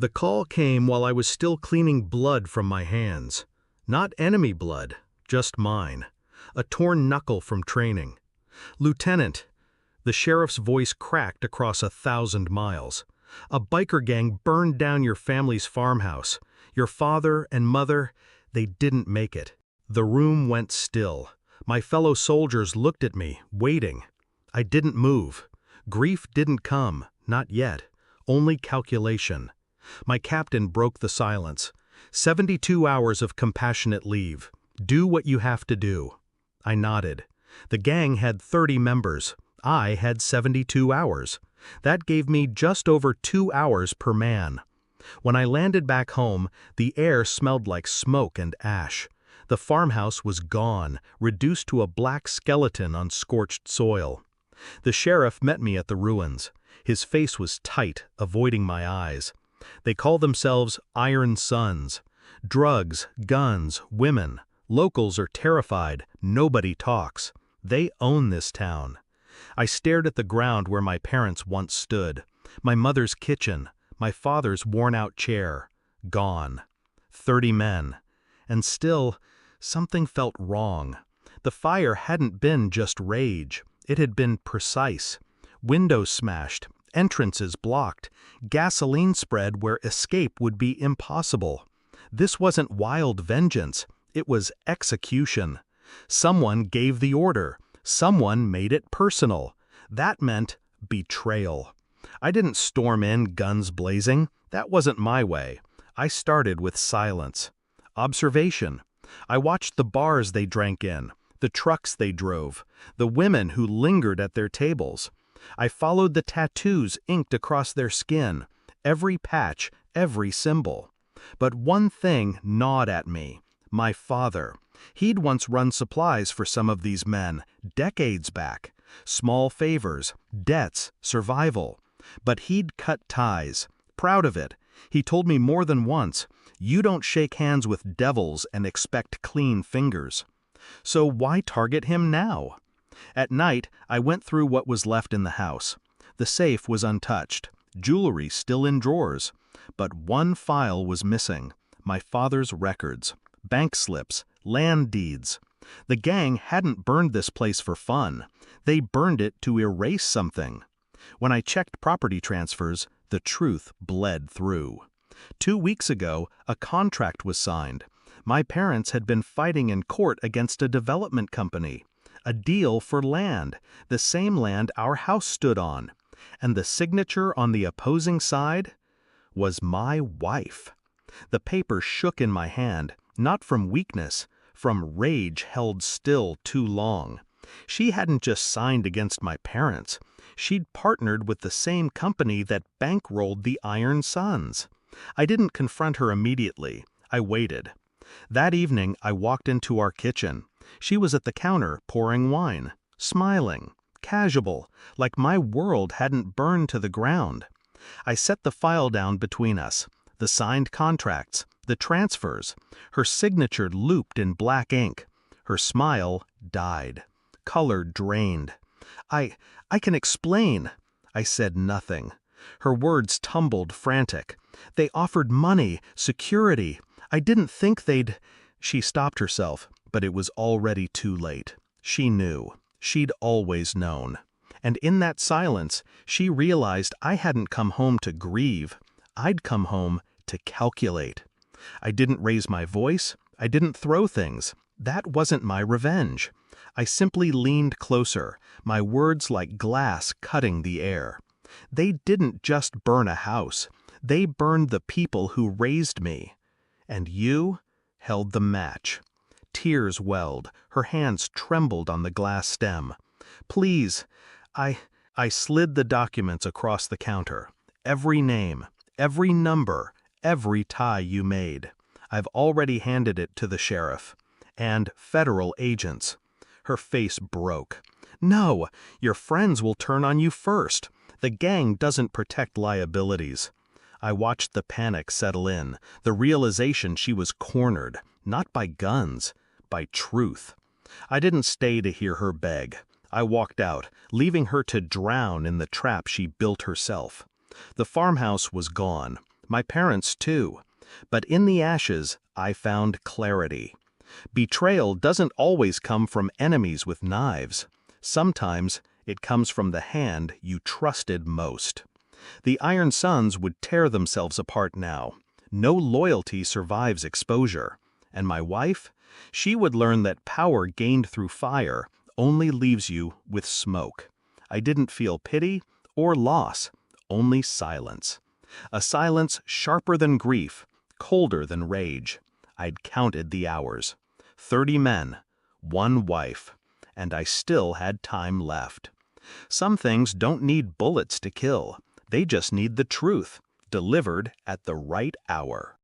The call came while I was still cleaning blood from my hands. Not enemy blood, just mine. A torn knuckle from training. "Lieutenant," the sheriff's voice cracked across 1,000 miles. "A biker gang burned down your family's farmhouse. Your father and mother, they didn't make it." The room went still. My fellow soldiers looked at me, waiting. I didn't move. Grief didn't come, not yet. Only calculation. My captain broke the silence. 72 hours of compassionate leave. Do what you have to do. I nodded. The gang had 30 members. I had 72 hours. That gave me just over 2 hours per man. When I landed back home, the air smelled like smoke and ash. The farmhouse was gone, reduced to a black skeleton on scorched soil. The sheriff met me at the ruins. His face was tight, avoiding my eyes. They call themselves Iron Sons. Drugs, guns, women. Locals are terrified. Nobody talks. They own this town. I stared at the ground where my parents once stood. My mother's kitchen. My father's worn-out chair. Gone. 30 men. And still, something felt wrong. The fire hadn't been just rage. It had been precise. Windows smashed. Entrances blocked. Gasoline spread where escape would be impossible. This wasn't wild vengeance. It was execution. Someone gave the order. Someone made it personal. That meant betrayal. I didn't storm in, guns blazing. That wasn't my way. I started with silence. Observation. I watched the bars they drank in, the trucks they drove, the women who lingered at their tables. I followed the tattoos inked across their skin, every patch, every symbol. But one thing gnawed at me. My father. He'd once run supplies for some of these men, decades back. Small favors, debts, survival. But he'd cut ties. Proud of it. He told me more than once, "You don't shake hands with devils and expect clean fingers." So why target him now? At night, I went through what was left in the house. The safe was untouched, jewelry still in drawers. But one file was missing: my father's records, bank slips, land deeds. The gang hadn't burned this place for fun. They burned it to erase something. When I checked property transfers, the truth bled through. 2 weeks ago, a contract was signed. My parents had been fighting in court against a development company. A deal for land, the same land our house stood on. And the signature on the opposing side was my wife. The paper shook in my hand, not from weakness, from rage held still too long. She hadn't just signed against my parents. She'd partnered with the same company that bankrolled the Iron Sons. I didn't confront her immediately. I waited. That evening, I walked into our kitchen. She was at the counter pouring wine, smiling, casual, like my world hadn't burned to the ground. I set the file down between us, the signed contracts, the transfers. Her signature looped in black ink. Her smile died. Color drained. I can explain." I said nothing. Her words tumbled frantic. "They offered money, security. I didn't think they'd—" She stopped herself, but it was already too late. She knew. She'd always known. And in that silence, she realized I hadn't come home to grieve. I'd come home to calculate. I didn't raise my voice. I didn't throw things. That wasn't my revenge. I simply leaned closer, my words like glass cutting the air. They didn't just burn a house. They burned the people who raised me. And you held the match. Tears welled. Her hands trembled on the glass stem. "Please, I slid the documents across the counter. Every name, every number, every tie you made. I've already handed it to the sheriff. And federal agents." Her face broke. "No, your friends will turn on you first. The gang doesn't protect liabilities." I watched the panic settle in, the realization she was cornered, not by guns, by truth. I didn't stay to hear her beg. I walked out, leaving her to drown in the trap she built herself. The farmhouse was gone, My parents, too. But in the ashes, I found clarity. Betrayal doesn't always come from enemies with knives. Sometimes it comes from the hand you trusted most. The Iron Sons would tear themselves apart now. No loyalty survives exposure. And my wife? She would learn that power gained through fire only leaves you with smoke. I didn't feel pity or loss, only silence. A silence sharper than grief, colder than rage. I'd counted the hours. 30 men, 1 wife, and I still had time left. Some things don't need bullets to kill. They just need the truth, delivered at the right hour.